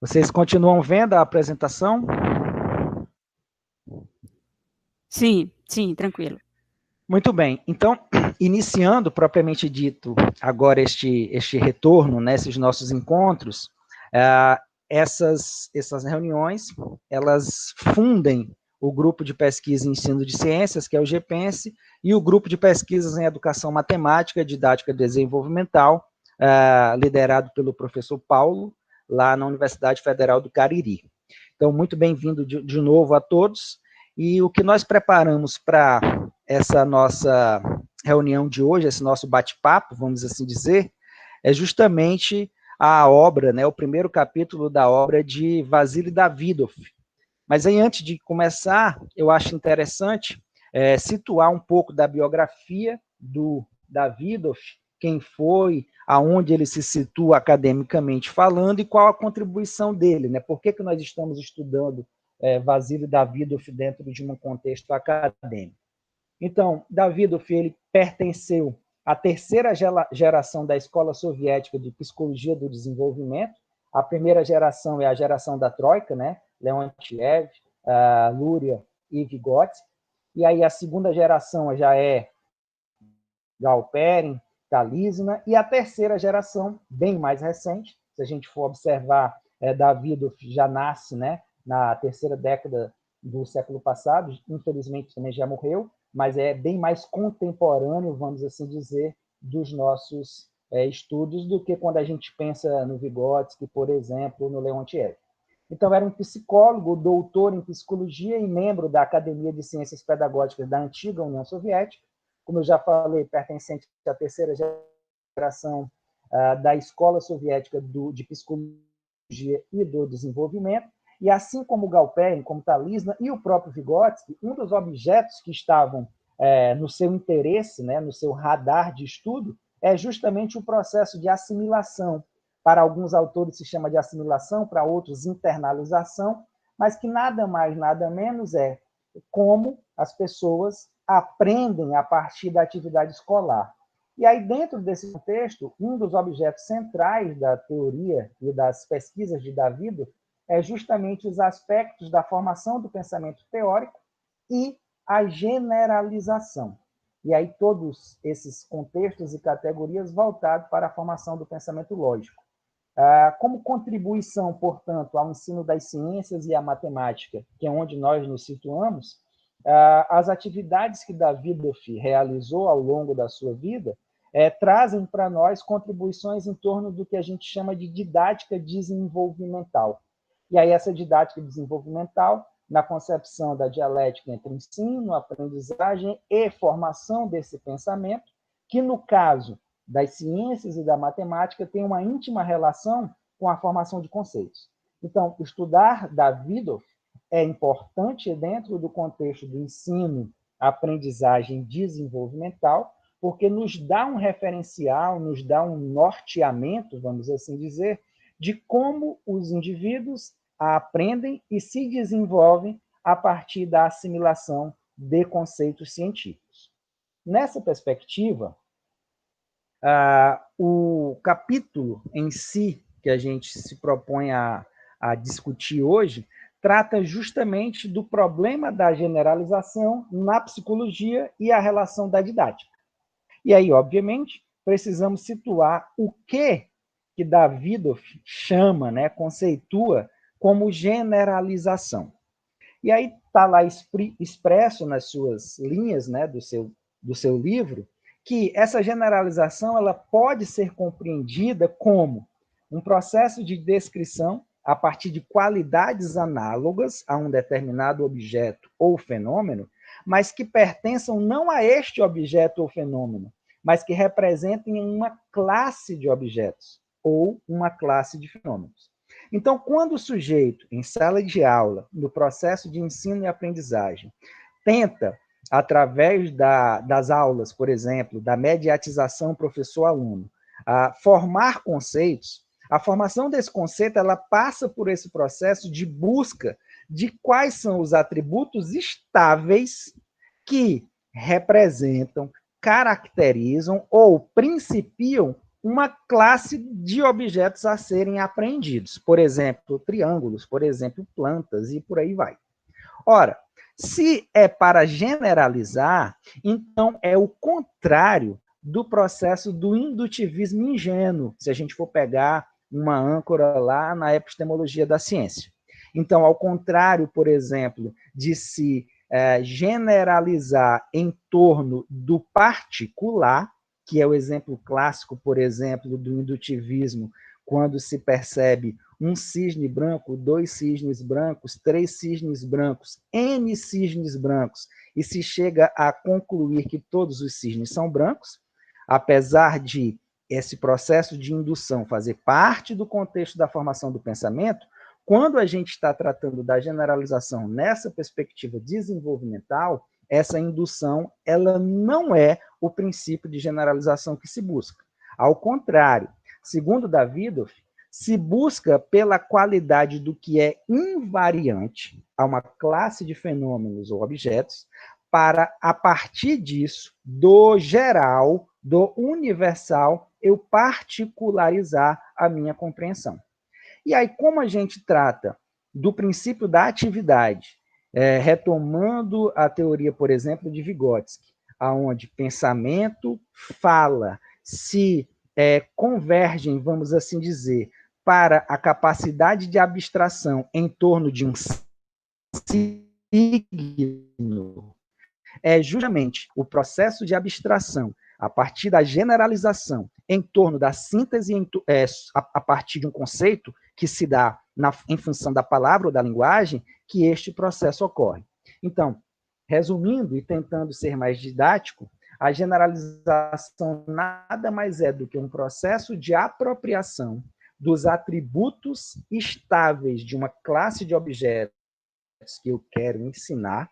Vocês continuam vendo a apresentação? Sim, tranquilo. Muito bem. Então, iniciando propriamente dito agora este retorno, né, esses nossos encontros, essas reuniões, elas fundem o grupo de pesquisa em ensino de ciências, que é o GPENSE, e o grupo de pesquisas em educação matemática, didática desenvolvimental, liderado pelo professor Paulo, lá na Universidade Federal do Cariri. Então, muito bem-vindo de novo a todos, e o que nós preparamos para essa nossa reunião de hoje, esse nosso bate-papo, vamos assim dizer, é justamente a obra, né, o primeiro capítulo da obra de Vasily Davidov. Mas aí, antes de começar, eu acho interessante situar um pouco da biografia do Davidov, quem foi, aonde ele se situa academicamente falando e qual a contribuição dele, né? Por que nós estamos estudando Vasily Davidov dentro de um contexto acadêmico? Então, Davidov, ele pertenceu à terceira geração da Escola Soviética de Psicologia do Desenvolvimento. A primeira geração é a geração da Troika, né? Leontiev, Luria e Vygotsky. E aí a segunda geração já é Galperin, Talizna, e a terceira geração, bem mais recente, se a gente for observar, Davidov já nasce, né, na terceira década do século passado, infelizmente também já morreu, mas é bem mais contemporâneo, vamos assim dizer, dos nossos estudos do que quando a gente pensa no Vygotsky, por exemplo, no Leontiev. Então, era um psicólogo, doutor em psicologia e membro da Academia de Ciências Pedagógicas da antiga União Soviética, como eu já falei, pertencente à terceira geração da Escola Soviética de Psicologia e do Desenvolvimento, e assim como Galperin, como Talizna e o próprio Vygotsky, um dos objetos que estavam no seu interesse, né, no seu radar de estudo, é justamente o processo de assimilação. Para alguns autores se chama de assimilação, para outros internalização, mas que nada mais, nada menos é como as pessoas aprendem a partir da atividade escolar. E aí, dentro desse contexto, um dos objetos centrais da teoria e das pesquisas de Davidov é justamente os aspectos da formação do pensamento teórico e a generalização. E aí todos esses contextos e categorias voltados para a formação do pensamento lógico. Como contribuição, portanto, ao ensino das ciências e à matemática, que é onde nós nos situamos, as atividades que Davidov realizou ao longo da sua vida trazem para nós contribuições em torno do que a gente chama de didática desenvolvimental. E aí essa didática desenvolvimental, na concepção da dialética entre ensino, aprendizagem e formação desse pensamento, que no caso das ciências e da matemática tem uma íntima relação com a formação de conceitos. Então, estudar Davidov é importante dentro do contexto do ensino, aprendizagem desenvolvimental, porque nos dá um referencial, nos dá um norteamento, vamos assim dizer, de como os indivíduos aprendem e se desenvolvem a partir da assimilação de conceitos científicos. Nessa perspectiva, o capítulo em si, que a gente se propõe a discutir hoje, trata justamente do problema da generalização na psicologia e a relação da didática. E aí, obviamente, precisamos situar o que Davidov chama, né, conceitua como generalização. E aí está lá expresso nas suas linhas, né, do seu livro, que essa generalização ela pode ser compreendida como um processo de descrição a partir de qualidades análogas a um determinado objeto ou fenômeno, mas que pertençam não a este objeto ou fenômeno, mas que representem uma classe de objetos ou uma classe de fenômenos. Então, quando o sujeito, em sala de aula, no processo de ensino e aprendizagem, tenta, através das aulas, por exemplo, da mediatização professor-aluno, formar conceitos, a formação desse conceito ela passa por esse processo de busca de quais são os atributos estáveis que representam, caracterizam ou principiam uma classe de objetos a serem apreendidos. Por exemplo, triângulos, por exemplo, plantas, e por aí vai. Ora, se é para generalizar, então é o contrário do processo do indutivismo ingênuo, se a gente for pegar uma âncora lá na epistemologia da ciência. Então, ao contrário, por exemplo, de se generalizar em torno do particular, que é o exemplo clássico, por exemplo, do indutivismo, quando se percebe um cisne branco, 2 cisnes brancos, 3 cisnes brancos, N cisnes brancos, e se chega a concluir que todos os cisnes são brancos, apesar de esse processo de indução fazer parte do contexto da formação do pensamento, quando a gente está tratando da generalização nessa perspectiva desenvolvimental, essa indução ela não é o princípio de generalização que se busca. Ao contrário, segundo Davidoff, se busca pela qualidade do que é invariante a uma classe de fenômenos ou objetos, para, a partir disso, do geral, do universal, eu particularizar a minha compreensão. E aí, como a gente trata do princípio da atividade, retomando a teoria, por exemplo, de Vygotsky, aonde pensamento, fala, se convergem, vamos assim dizer, para a capacidade de abstração em torno de um signo, é justamente o processo de abstração a partir da generalização em torno da síntese a partir de um conceito que se dá em função da palavra ou da linguagem, que este processo ocorre. Então, resumindo e tentando ser mais didático, a generalização nada mais é do que um processo de apropriação dos atributos estáveis de uma classe de objetos que eu quero ensinar,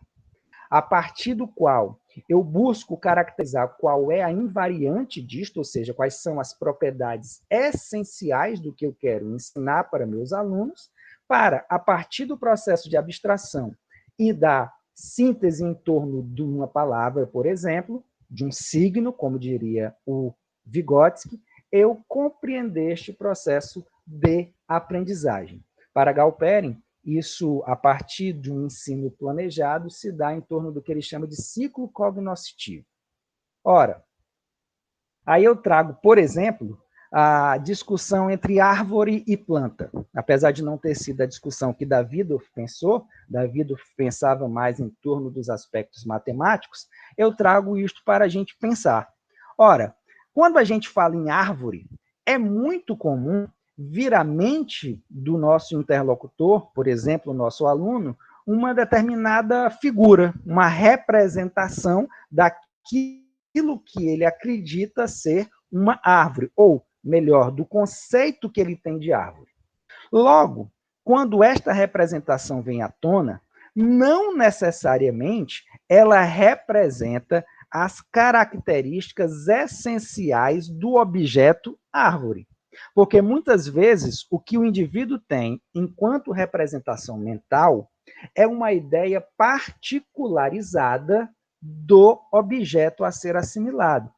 a partir do qual eu busco caracterizar qual é a invariante disto, ou seja, quais são as propriedades essenciais do que eu quero ensinar para meus alunos, para, a partir do processo de abstração e da síntese em torno de uma palavra, por exemplo, de um signo, como diria o Vygotsky, eu compreender este processo de aprendizagem. Para Galperin, isso, a partir de um ensino planejado, se dá em torno do que ele chama de ciclo cognoscitivo. Ora, aí eu trago, por exemplo, a discussão entre árvore e planta. Apesar de não ter sido a discussão que Davidoff pensou, Davidoff pensava mais em torno dos aspectos matemáticos, eu trago isto para a gente pensar. Ora, quando a gente fala em árvore, é muito comum vir à mente do nosso interlocutor, por exemplo, o nosso aluno, uma determinada figura, uma representação daquilo que ele acredita ser uma árvore, ou, melhor, do conceito que ele tem de árvore. Logo, quando esta representação vem à tona, não necessariamente ela representa as características essenciais do objeto árvore. Porque muitas vezes o que o indivíduo tem enquanto representação mental é uma ideia particularizada do objeto a ser assimilado.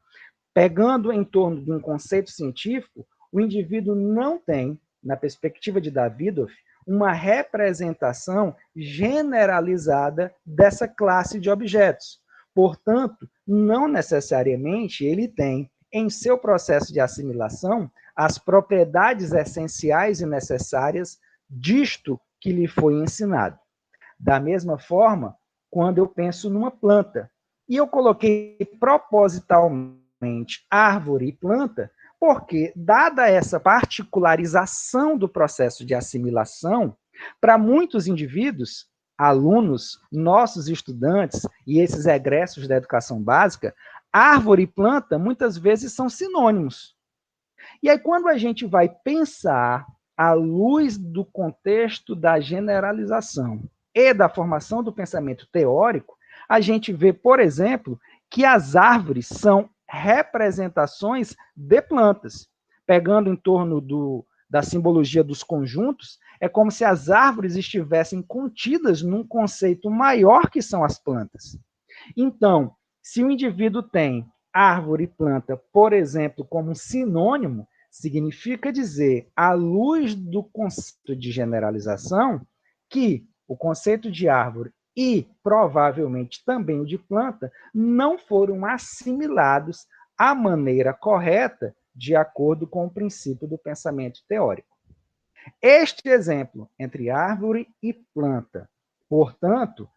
Pegando em torno de um conceito científico, o indivíduo não tem, na perspectiva de Davidoff, uma representação generalizada dessa classe de objetos. Portanto, não necessariamente ele tem, em seu processo de assimilação, as propriedades essenciais e necessárias disto que lhe foi ensinado. Da mesma forma, quando eu penso numa planta, e eu coloquei propositalmente árvore e planta, porque, dada essa particularização do processo de assimilação, para muitos indivíduos, alunos, nossos estudantes e esses egressos da educação básica, árvore e planta muitas vezes são sinônimos. E aí, quando a gente vai pensar à luz do contexto da generalização e da formação do pensamento teórico, a gente vê, por exemplo, que as árvores são representações de plantas. Pegando em torno da simbologia dos conjuntos, é como se as árvores estivessem contidas num conceito maior que são as plantas. Então, se o indivíduo tem árvore e planta, por exemplo, como um sinônimo, significa dizer, à luz do conceito de generalização, que o conceito de árvore e provavelmente também o de planta não foram assimilados à maneira correta de acordo com o princípio do pensamento teórico. Este exemplo entre árvore e planta, portanto,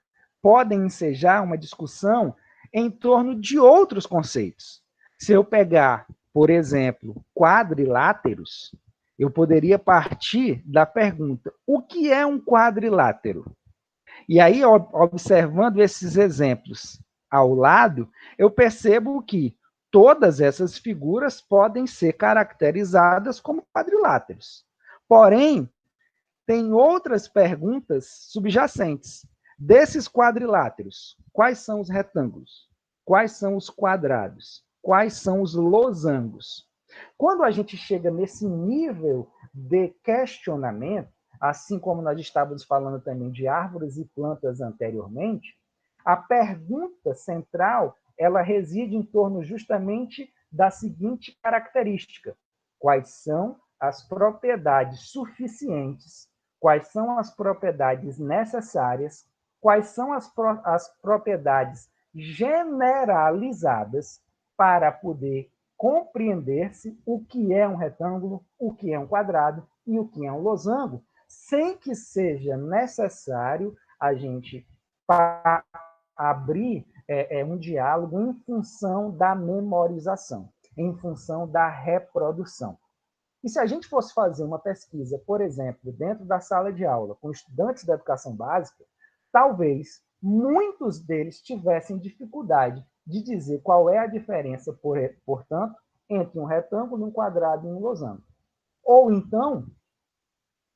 podem ensejar uma discussão em torno de outros conceitos. Se eu pegar, por exemplo, quadriláteros, eu poderia partir da pergunta: o que é um quadrilátero? E aí, observando esses exemplos ao lado, eu percebo que todas essas figuras podem ser caracterizadas como quadriláteros. Porém, tem outras perguntas subjacentes. Desses quadriláteros, quais são os retângulos? Quais são os quadrados? Quais são os losangos? Quando a gente chega nesse nível de questionamento, assim como nós estávamos falando também de árvores e plantas anteriormente, a pergunta central ela reside em torno justamente da seguinte característica: quais são as propriedades suficientes, quais são as propriedades necessárias, quais são as propriedades generalizadas para poder compreender-se o que é um retângulo, o que é um quadrado e o que é um losango, sem que seja necessário a gente abrir um diálogo em função da memorização, em função da reprodução. E se a gente fosse fazer uma pesquisa, por exemplo, dentro da sala de aula, com estudantes da educação básica, talvez muitos deles tivessem dificuldade de dizer qual é a diferença, portanto, entre um retângulo, um quadrado e um losango. Ou então,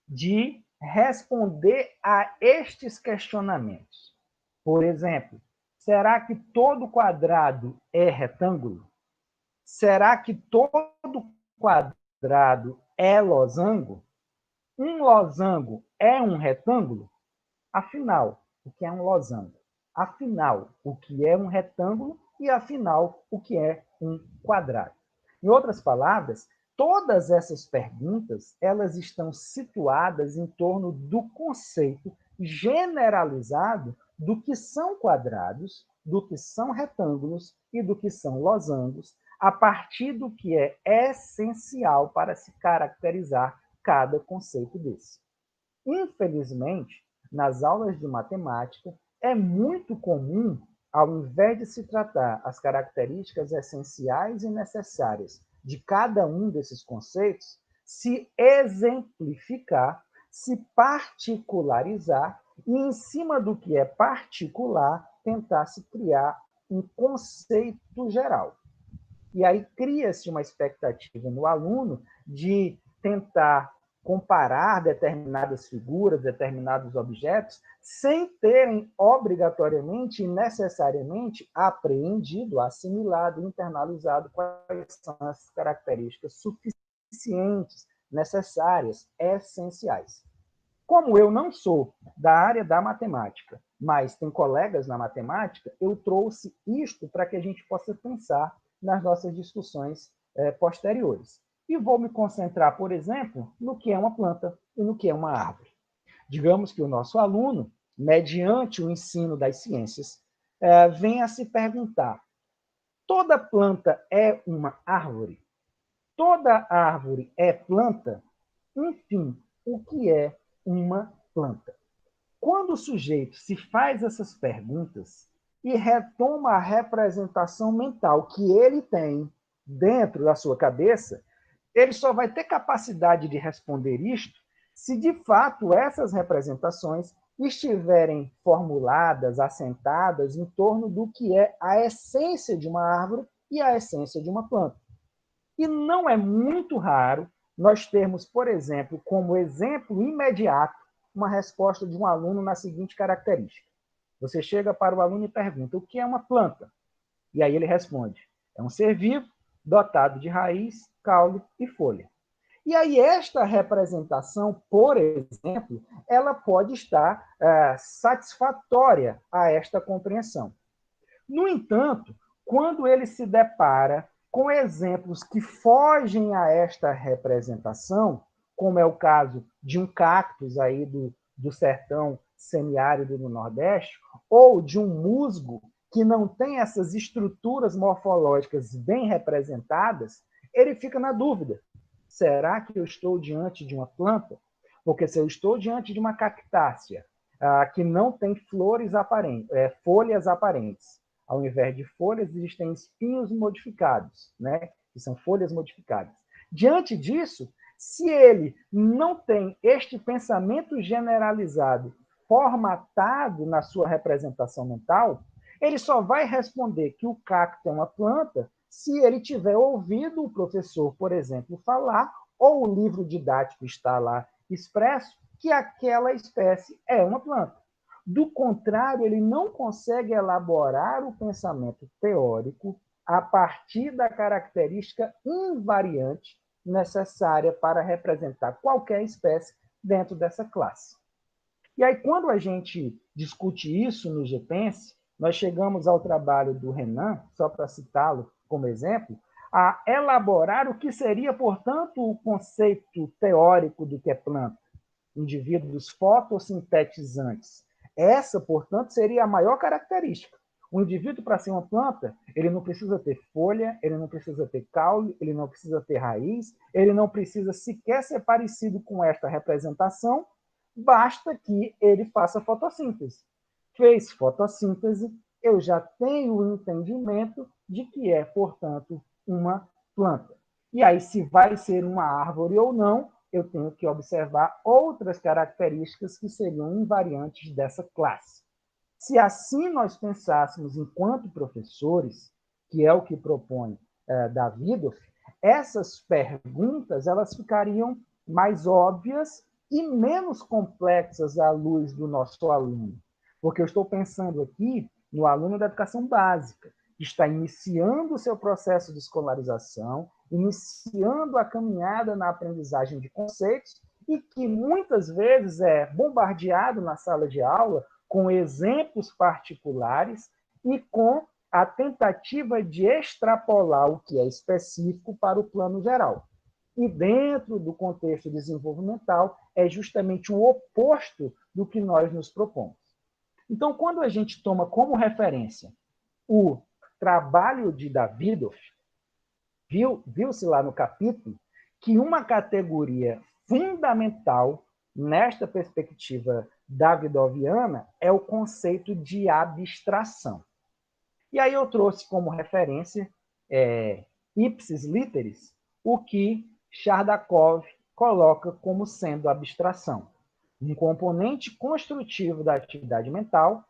de responder a estes questionamentos. Por exemplo, será que todo quadrado é retângulo? Será que todo quadrado é losango? Um losango é um retângulo? Afinal, o que é um losango? Afinal, o que é um retângulo? E afinal, o que é um quadrado? Em outras palavras, todas essas perguntas elas estão situadas em torno do conceito generalizado do que são quadrados, do que são retângulos e do que são losangos, a partir do que é essencial para se caracterizar cada conceito desse. Infelizmente, nas aulas de matemática, é muito comum, ao invés de se tratar as características essenciais e necessárias de cada um desses conceitos, se exemplificar, se particularizar e, em cima do que é particular, tentar se criar um conceito geral. E aí cria-se uma expectativa no aluno de tentar comparar determinadas figuras, determinados objetos, sem terem obrigatoriamente e necessariamente apreendido, assimilado, internalizado quais são as características suficientes, necessárias, essenciais. Como eu não sou da área da matemática, mas tem colegas na matemática, eu trouxe isto para que a gente possa pensar nas nossas discussões posteriores. E vou me concentrar, por exemplo, no que é uma planta e no que é uma árvore. Digamos que o nosso aluno, mediante o ensino das ciências, venha a se perguntar: toda planta é uma árvore? Toda árvore é planta? Enfim, o que é uma planta? Quando o sujeito se faz essas perguntas e retoma a representação mental que ele tem dentro da sua cabeça, ele só vai ter capacidade de responder isto se, de fato, essas representações estiverem formuladas, assentadas em torno do que é a essência de uma árvore e a essência de uma planta. E não é muito raro nós termos, por exemplo, como exemplo imediato, uma resposta de um aluno na seguinte característica. Você chega para o aluno e pergunta: o que é uma planta? E aí ele responde: é um ser vivo, dotado de raiz, caule e folha. E aí esta representação, por exemplo, ela pode estar satisfatória a esta compreensão. No entanto, quando ele se depara com exemplos que fogem a esta representação, como é o caso de um cactus aí do sertão semiárido do Nordeste, ou de um musgo que não tem essas estruturas morfológicas bem representadas, ele fica na dúvida. Será que eu estou diante de uma planta? Porque se eu estou diante de uma cactácea que não tem folhas aparentes, ao invés de folhas, existem espinhos modificados, né? Que são folhas modificadas. Diante disso, se ele não tem este pensamento generalizado formatado na sua representação mental, ele só vai responder que o cacto é uma planta se ele tiver ouvido o professor, por exemplo, falar, ou o livro didático está lá expresso, que aquela espécie é uma planta. Do contrário, ele não consegue elaborar o pensamento teórico a partir da característica invariante necessária para representar qualquer espécie dentro dessa classe. E aí, quando a gente discute isso no GPense, nós chegamos ao trabalho do Renan, só para citá-lo como exemplo, a elaborar o que seria, portanto, o conceito teórico do que é planta, indivíduos fotossintetizantes. Essa, portanto, seria a maior característica. O indivíduo, para ser uma planta, ele não precisa ter folha, ele não precisa ter caule, ele não precisa ter raiz, ele não precisa sequer ser parecido com esta representação, basta que ele faça fotossíntese. Fez fotossíntese, eu já tenho o entendimento de que é, portanto, uma planta. E aí, se vai ser uma árvore ou não, eu tenho que observar outras características que seriam invariantes dessa classe. Se assim nós pensássemos enquanto professores, que é o que propõe Davidoff, essas perguntas elas ficariam mais óbvias e menos complexas à luz do nosso aluno. Porque eu estou pensando aqui no aluno da educação básica, que está iniciando o seu processo de escolarização, iniciando a caminhada na aprendizagem de conceitos e que muitas vezes é bombardeado na sala de aula com exemplos particulares e com a tentativa de extrapolar o que é específico para o plano geral. E dentro do contexto desenvolvimental é justamente o oposto do que nós nos propomos. Então, quando a gente toma como referência o trabalho de Davidoff, viu-se lá no capítulo que uma categoria fundamental nesta perspectiva davidoviana é o conceito de abstração. E aí eu trouxe como referência, ipsis literis, o que Chardakov coloca como sendo abstração. Um componente construtivo da atividade mental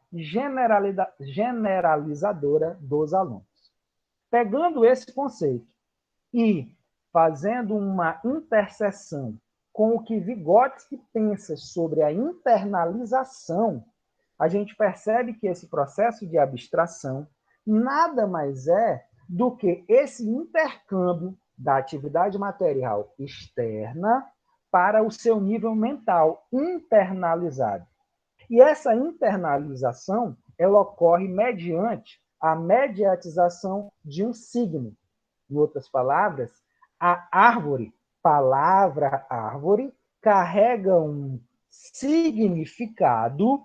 generalizadora dos alunos. Pegando esse conceito e fazendo uma interseção com o que Vygotsky pensa sobre a internalização, a gente percebe que esse processo de abstração nada mais é do que esse intercâmbio da atividade material externa para o seu nível mental internalizado. E essa internalização ela ocorre mediante a mediatização de um signo. Em outras palavras, a árvore, palavra árvore, carrega um significado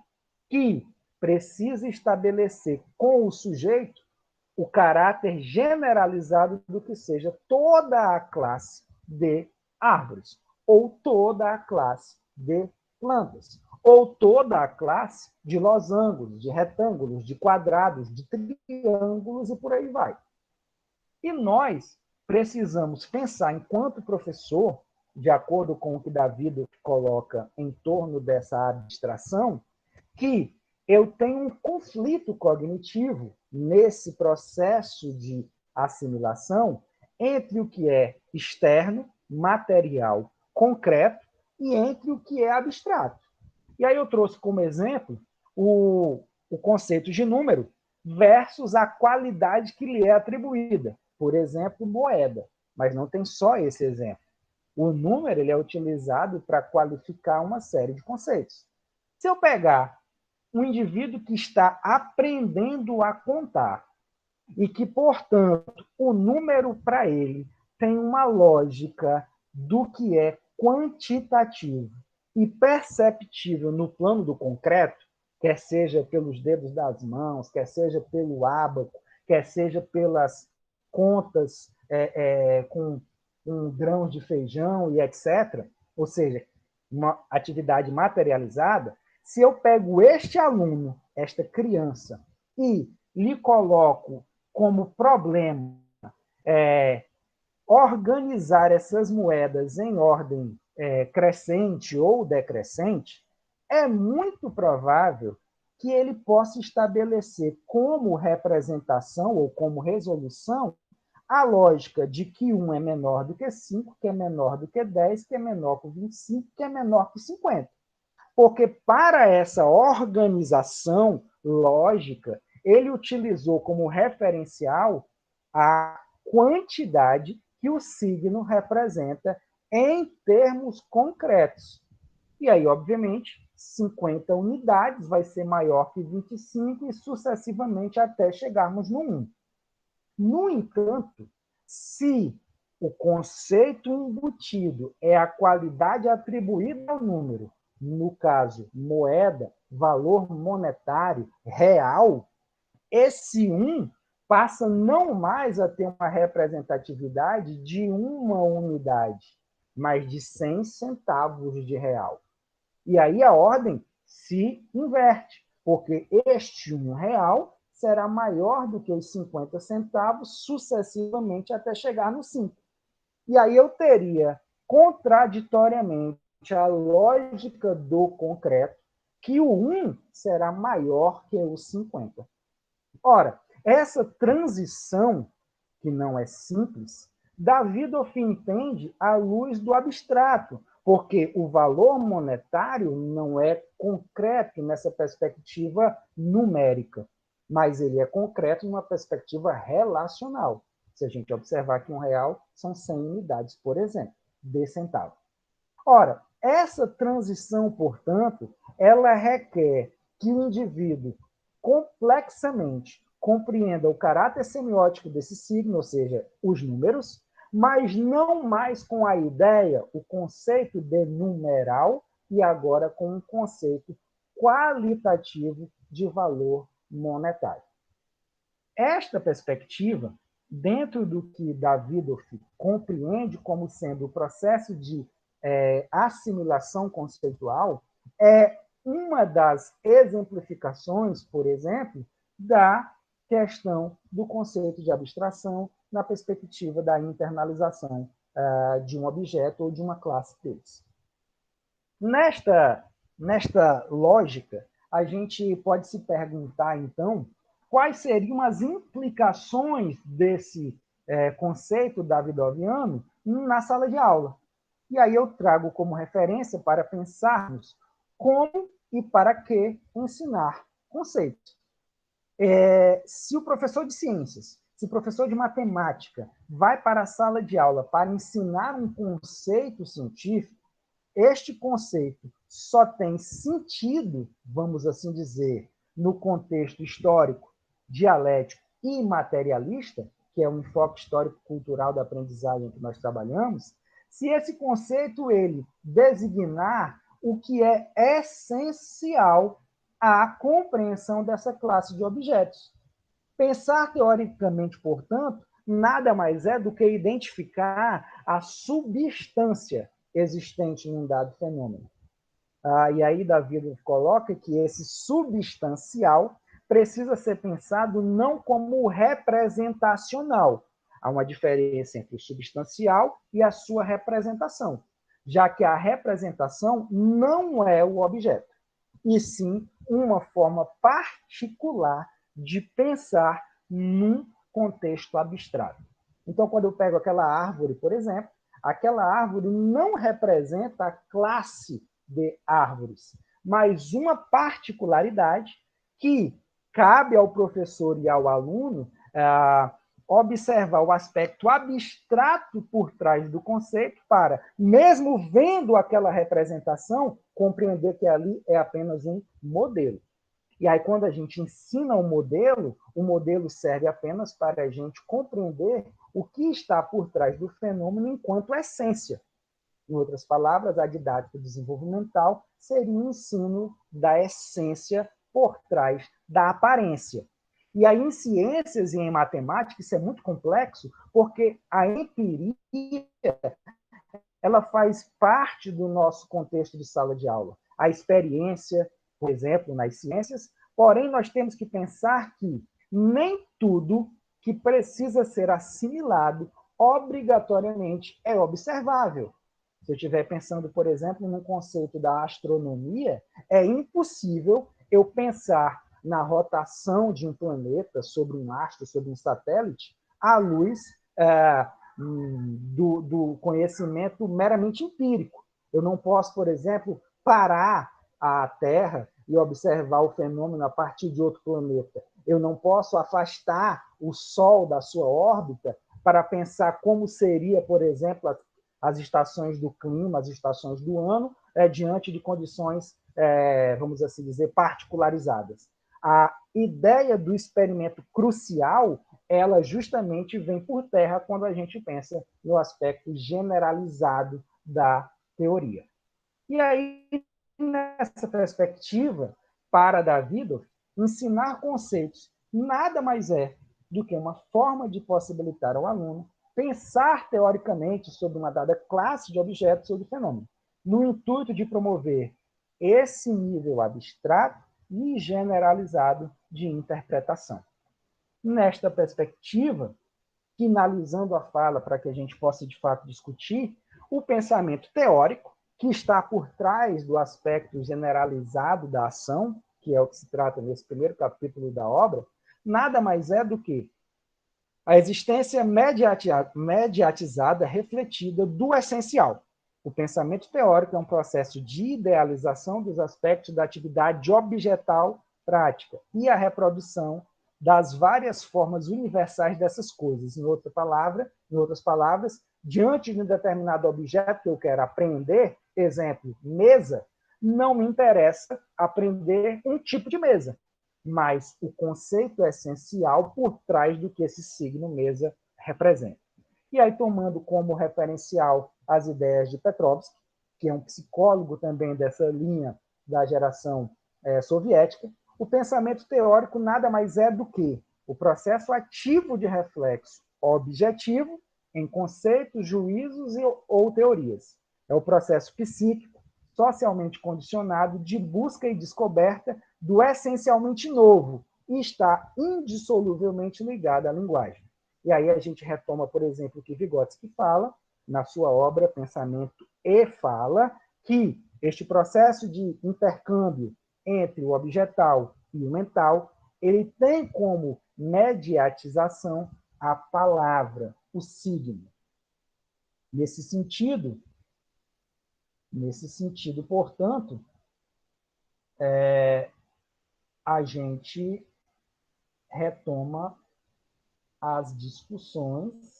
que precisa estabelecer com o sujeito o caráter generalizado do que seja toda a classe de árvores, ou toda a classe de plantas, ou toda a classe de losangos, de retângulos, de quadrados, de triângulos e por aí vai. E nós precisamos pensar, enquanto professor, de acordo com o que Davidoff coloca em torno dessa abstração, que eu tenho um conflito cognitivo nesse processo de assimilação entre o que é externo, material, concreto, e entre o que é abstrato. E aí eu trouxe como exemplo o conceito de número versus a qualidade que lhe é atribuída. Por exemplo, moeda. Mas não tem só esse exemplo. O número ele é utilizado para qualificar uma série de conceitos. Se eu pegar um indivíduo que está aprendendo a contar e que, portanto, o número para ele tem uma lógica do que é quantitativo e perceptível no plano do concreto, quer seja pelos dedos das mãos, quer seja pelo ábaco, quer seja pelas contas com grãos de feijão e etc., ou seja, uma atividade materializada, se eu pego este aluno, esta criança, e lhe coloco como problema organizar essas moedas em ordem crescente ou decrescente, é muito provável que ele possa estabelecer como representação ou como resolução a lógica de que 1 é menor do que 5, que é menor do que 10, que é menor que 25, que é menor que 50. Porque para essa organização lógica, ele utilizou como referencial a quantidade que o signo representa em termos concretos. E aí, obviamente, 50 unidades vai ser maior que 25 e sucessivamente até chegarmos no 1. No entanto, se o conceito embutido é a qualidade atribuída ao número, no caso, moeda, valor monetário real, esse 1 passa não mais a ter uma representatividade de uma unidade, mas de 100 centavos de real. E aí a ordem se inverte, porque este R$1 será maior do que os 50 centavos sucessivamente até chegar no 5. E aí eu teria, contraditoriamente, a lógica do concreto, que o 1 será maior que o 50. Ora, essa transição, que não é simples, Davidoff entende à luz do abstrato, porque o valor monetário não é concreto nessa perspectiva numérica, mas ele é concreto numa perspectiva relacional. Se a gente observar que R$1 são 100 unidades, por exemplo, de centavo. Ora, essa transição, portanto, ela requer que o indivíduo complexamente compreenda o caráter semiótico desse signo, ou seja, os números, mas não mais com a ideia, o conceito de numeral, e agora com um conceito qualitativo de valor monetário. Esta perspectiva, dentro do que Davidoff compreende como sendo o processo de assimilação conceitual, é uma das exemplificações, por exemplo, da questão do conceito de abstração na perspectiva da internalização de um objeto ou de uma classe deles. Nesta lógica, a gente pode se perguntar, então, quais seriam as implicações desse conceito davidoviano na sala de aula. E aí eu trago como referência para pensarmos como e para que ensinar conceitos. Se o professor de ciências, se o professor de matemática vai para a sala de aula para ensinar um conceito científico, este conceito só tem sentido, vamos assim dizer, no contexto histórico, dialético e materialista, que é o enfoque histórico-cultural da aprendizagem que nós trabalhamos, se esse conceito ele designar o que é essencial à compreensão dessa classe de objetos. Pensar teoricamente, portanto, nada mais é do que identificar a substância existente em um dado fenômeno. E aí Davidoff coloca que esse substancial precisa ser pensado não como representacional. Há uma diferença entre o substancial e a sua representação, já que a representação não é o objeto, e sim uma forma particular de pensar num contexto abstrato. Então, quando eu pego aquela árvore, por exemplo, aquela árvore não representa a classe de árvores, mas uma particularidade que cabe ao professor e ao aluno observar o aspecto abstrato por trás do conceito para, mesmo vendo aquela representação, compreender que ali é apenas um modelo. E aí, quando a gente ensina o modelo serve apenas para a gente compreender o que está por trás do fenômeno enquanto essência. Em outras palavras, a didática desenvolvimental seria o ensino da essência por trás da aparência. E aí, em ciências e em matemática, isso é muito complexo, porque a empiria ela faz parte do nosso contexto de sala de aula. A experiência, por exemplo, nas ciências, porém, nós temos que pensar que nem tudo que precisa ser assimilado obrigatoriamente é observável. Se eu estiver pensando, por exemplo, no conceito da astronomia, é impossível eu pensar na rotação de um planeta sobre um astro, sobre um satélite, à luz do conhecimento meramente empírico. Eu não posso, por exemplo, parar a Terra e observar o fenômeno a partir de outro planeta. Eu não posso afastar o Sol da sua órbita para pensar como seria, por exemplo, as estações do clima, as estações do ano, diante de condições, vamos assim dizer, particularizadas. A ideia do experimento crucial, ela justamente vem por terra quando a gente pensa no aspecto generalizado da teoria. E aí, nessa perspectiva, para Davídov, ensinar conceitos nada mais é do que uma forma de possibilitar ao aluno pensar teoricamente sobre uma dada classe de objetos ou de fenômenos, no intuito de promover esse nível abstrato e generalizado de interpretação. Nesta perspectiva, finalizando a fala para que a gente possa, de fato, discutir, o pensamento teórico, que está por trás do aspecto generalizado da ação, que é o que se trata nesse primeiro capítulo da obra, nada mais é do que a existência mediatizada, refletida do essencial. O pensamento teórico é um processo de idealização dos aspectos da atividade objetal prática e a reprodução das várias formas universais dessas coisas. Em outras palavras, diante de um determinado objeto que eu quero aprender, exemplo, mesa, não me interessa aprender um tipo de mesa, mas o conceito essencial por trás do que esse signo mesa representa. E aí, tomando como referencial as ideias de Petrovsky, que é um psicólogo também dessa linha da geração soviética, o pensamento teórico nada mais é do que o processo ativo de reflexo objetivo em conceitos, juízos ou teorias. É o processo psíquico, socialmente condicionado de busca e descoberta do essencialmente novo e está indissoluvelmente ligado à linguagem. E aí a gente retoma, por exemplo, o que Vygotsky fala na sua obra Pensamento e Fala, que este processo de intercâmbio entre o objetal e o mental, ele tem como mediatização a palavra, o signo. Nesse sentido, portanto, a gente retoma as discussões